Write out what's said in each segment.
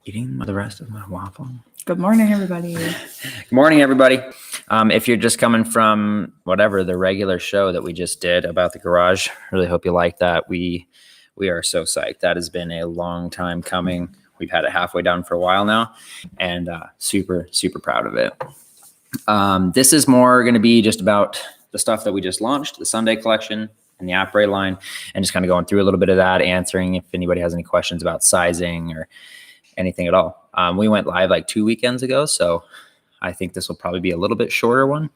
Eating the rest of my waffle. Good morning, everybody. Good morning, everybody. If you're just coming from whatever the regular show that we just did about the garage, really hope you like that. We are so psyched. That has been a long time coming. We've had it halfway done for a while now, and super proud of it. This is more going to be just about the stuff that we just launched, the Sunday collection and the Après line, and just kind of going through a little bit of that, answering if anybody has any questions about sizing or anything at all. We went live like 2 weekends ago, so I think this will probably be a little bit shorter one,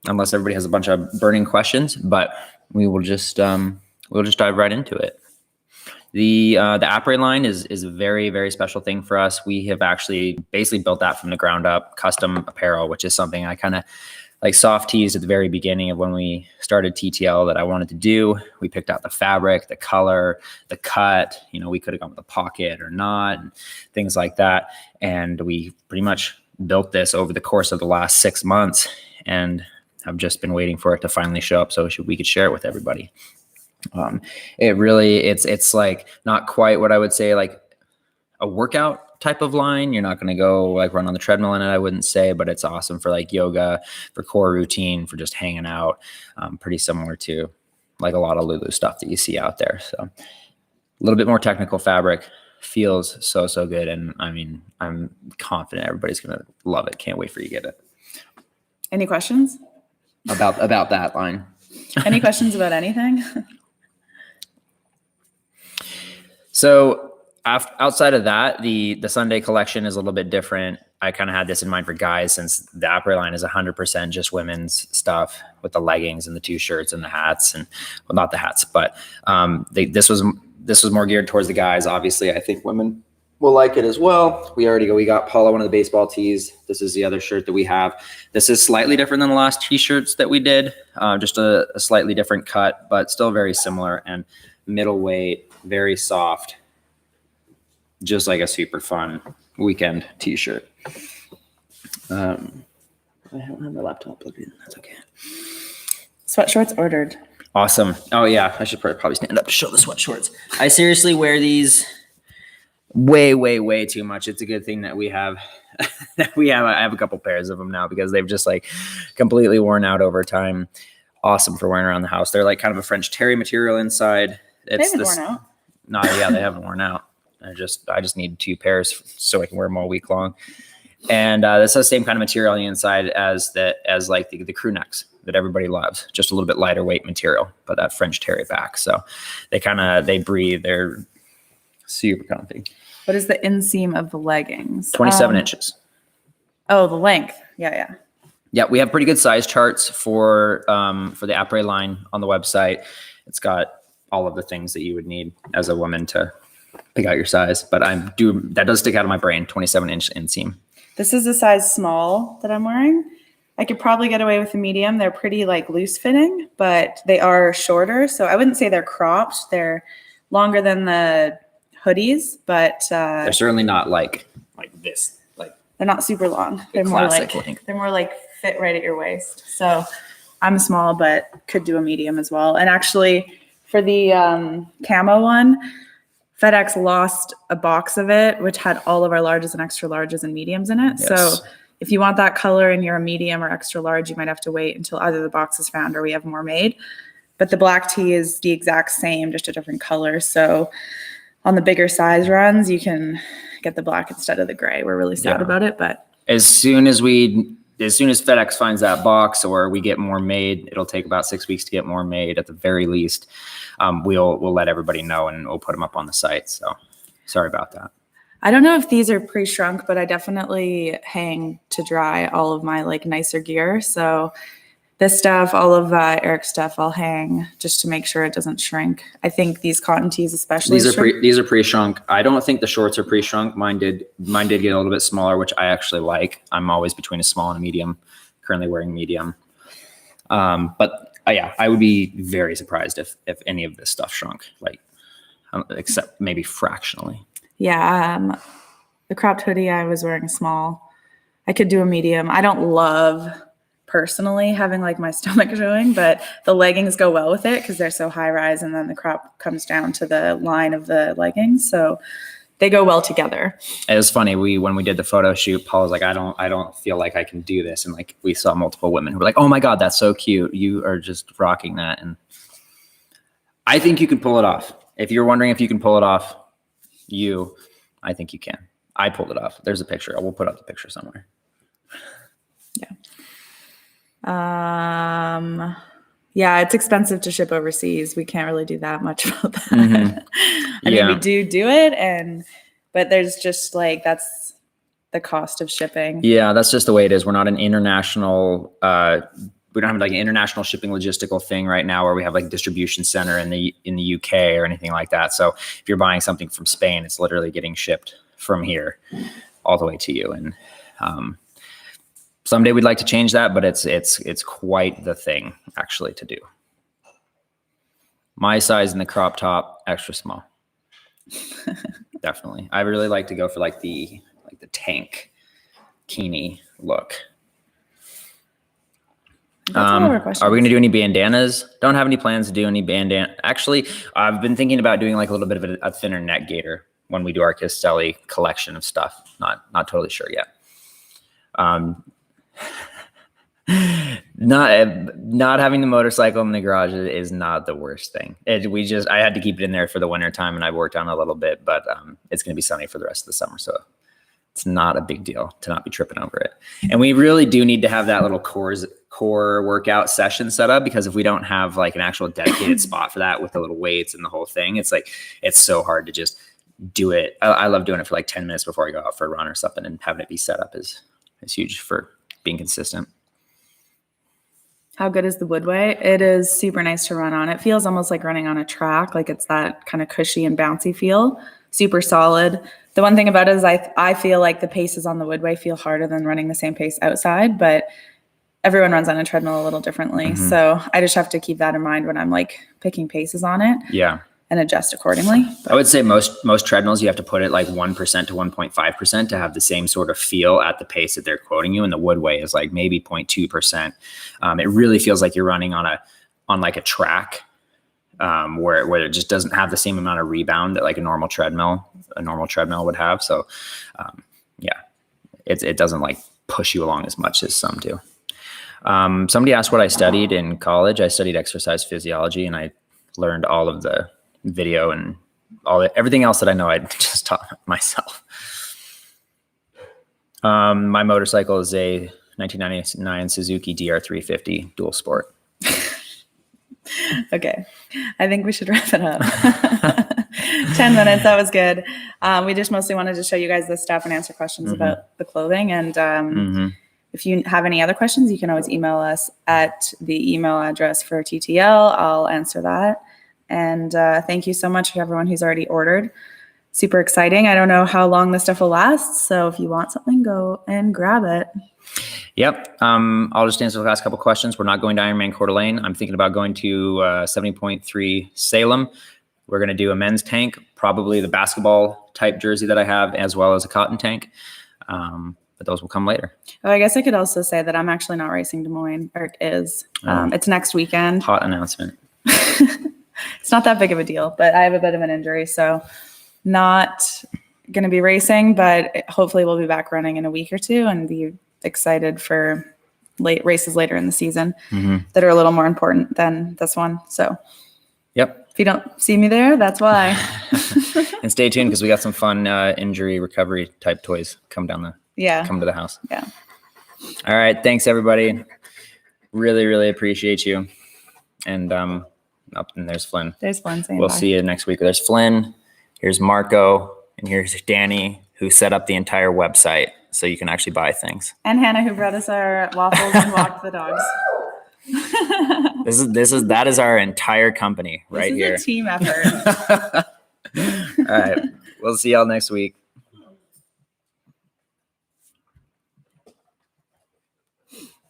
unless everybody has a bunch of burning questions. But we will just dive right into it. The Après line is a very special thing for us. We have actually basically built that from the ground up, custom apparel, which is something I kind of like soft teased at the very beginning of when we started TTL that I wanted to do. We picked out the fabric, the color, the cut. You know, we could have gone with a pocket or not, and things like that. And we pretty much built this over the course of the last 6 months, and I've just been waiting for it to finally show up so we could share it with everybody. It's like not quite what I would say like a workout type of line. You're not going to go like run on the treadmill in it, I wouldn't say, but it's awesome for like yoga, for core routine, for just hanging out. Pretty similar to like a lot of Lulu stuff that you see out there. So a little bit more technical fabric, feels so good. And I mean, I'm confident everybody's going to love it. Can't wait for you to get it. Any questions? About that line. Any questions about anything? So outside of that, the Sunday collection is a little bit different. I kind of had this in mind for guys, since the Après line is 100% just women's stuff with the leggings and the 2 shirts and the hats, and well, not the hats, but this was more geared towards the guys. Obviously, I think women will like it as well. We got Paula one of the baseball tees. This is the other shirt that we have. This is slightly different than the last t-shirts that we did, just a slightly different cut, but still very similar and middleweight, very soft. Just like a super fun weekend t-shirt. I don't have my laptop plugged in. That's okay. Sweatshorts ordered. Awesome. Oh yeah, I should probably stand up to show the sweatshorts. I seriously wear these way too much. It's a good thing that we have. I have a couple pairs of them now because they've just like completely worn out over time. Awesome for wearing around the house. They're like kind of a French terry material inside. They haven't worn out. No, yeah, they haven't worn out. I just need 2 pairs so I can wear them all week long. And this has the same kind of material on the inside as like the crew necks that everybody loves. Just a little bit lighter weight material, but that French terry back. So they breathe. They're super comfy. What is the inseam of the leggings? 27 inches. Oh, the length. Yeah. Yeah, we have pretty good size charts for the Après line on the website. It's got all of the things that you would need as a woman to pick out your size, but that does stick out of my brain. 27-inch inseam. This is a size small that I'm wearing. I could probably get away with a medium. They're pretty like loose fitting, but they are shorter. So I wouldn't say they're cropped. They're longer than the hoodies, but they're certainly not like this. Like they're not super long. They're more like fit right at your waist. So I'm small, but could do a medium as well. And actually for the camo one, FedEx lost a box of it, which had all of our larges and extra larges and mediums in it. Yes. So if you want that color and you're a medium or extra large, you might have to wait until either the box is found or we have more made. But the black tee is the exact same, just a different color. So on the bigger size runs, you can get the black instead of the gray. We're really sad about it, but as soon as FedEx finds that box or we get more made, it'll take about 6 weeks to get more made at the very least. We'll let everybody know and we'll put them up on the site. So sorry about that. I don't know if these are pre-shrunk, but I definitely hang to dry all of my like nicer gear. So this stuff, all of Eric's stuff, I'll hang just to make sure it doesn't shrink. I think these cotton tees especially. These are pre-shrunk. I don't think the shorts are pre-shrunk. Mine did get a little bit smaller, which I actually like. I'm always between a small and a medium. Currently wearing medium. But yeah, I would be very surprised if any of this stuff shrunk, like except maybe fractionally. Yeah, the cropped hoodie I was wearing small. I could do a medium. I don't love personally having like my stomach showing, but the leggings go well with it because they're so high rise, and then the crop comes down to the line of the leggings. So they go well together. It was funny. When we did the photo shoot, Paul was like, I don't feel like I can do this. And like, we saw multiple women who were like, oh my God, that's so cute. You are just rocking that. And I think you can pull it off. If you're wondering if you can pull it off, I think you can. I pulled it off. There's a picture. We'll put up the picture somewhere. Yeah. Yeah, it's expensive to ship overseas. We can't really do that much about that. I mean, we do it, but there's just like, that's the cost of shipping. Yeah, that's just the way it is. We're not an international, we don't have like an international shipping logistical thing right now where we have like a distribution center in the UK or anything like that. So if you're buying something from Spain, it's literally getting shipped from here all the way to you. And someday we'd like to change that, but it's quite the thing actually to do. My size in the crop top, extra small. Definitely. I really like to go for like the tank bikini look. Are we going to do any bandanas? Don't have any plans to do any bandana. Actually, I've been thinking about doing like a little bit of a thinner neck gaiter when we do our Castelli collection of stuff. Not totally sure yet. Not having the motorcycle in the garage is not the worst thing. I had to keep it in there for the winter time, and I worked on it a little bit, but it's going to be sunny for the rest of the summer, so it's not a big deal to not be tripping over it. And we really do need to have that little core workout session set up, because if we don't have like an actual dedicated spot for that with the little weights and the whole thing, it's so hard to just do it. I love doing it for like 10 minutes before I go out for a run or something, and having it be set up is huge for being consistent. How good is the Woodway? It is super nice to run on. It feels almost like running on a track. Like it's that kind of cushy and bouncy feel. Super solid. The one thing about it is I feel like the paces on the Woodway feel harder than running the same pace outside, but everyone runs on a treadmill a little differently. Mm-hmm. So I just have to keep that in mind when I'm like picking paces on it. Yeah. And adjust accordingly. But I would say most treadmills, you have to put it like 1% to 1.5% to have the same sort of feel at the pace that they're quoting you. And the Woodway is like maybe 0.2%. It really feels like you're running on like a track where it just doesn't have the same amount of rebound that like a normal treadmill would have. So yeah, it doesn't like push you along as much as some do. Somebody asked what I studied in college. I studied exercise physiology, and I learned all of the video and everything else that I know. I just taught myself. My motorcycle is a 1999 Suzuki DR350 dual sport. Okay. I think we should wrap it up. 10 minutes. That was good. We just mostly wanted to show you guys this stuff and answer questions about the clothing. And if you have any other questions, you can always email us at the email address for TTL. I'll answer that. And thank you so much for everyone who's already ordered. Super exciting. I don't know how long this stuff will last. So if you want something, go and grab it. Yep. I'll just answer the last couple questions. We're not going to Ironman Coeur d'Alene. I'm thinking about going to 70.3 Salem. We're going to do a men's tank, probably the basketball type jersey that I have, as well as a cotton tank. But those will come later. Oh, I guess I could also say that I'm actually not racing Des Moines, or it is. It's next weekend. Hot announcement. It's not that big of a deal, but I have a bit of an injury, so not going to be racing, but hopefully we'll be back running in a week or two and be excited for late races later in the season that are a little more important than this one. So yep. If you don't see me there, that's why. And stay tuned, because we got some fun injury recovery type toys come to the house. Yeah. All right. Thanks, everybody. Really, really appreciate you. And and there's Flynn. There's Flynn saying we'll bye. See you next week. There's Flynn. Here's Marco. And here's Danny, who set up the entire website so you can actually buy things. And Hannah, who brought us our waffles and walked the dogs. That is our entire company right here. This is a team effort. All right. We'll see y'all next week.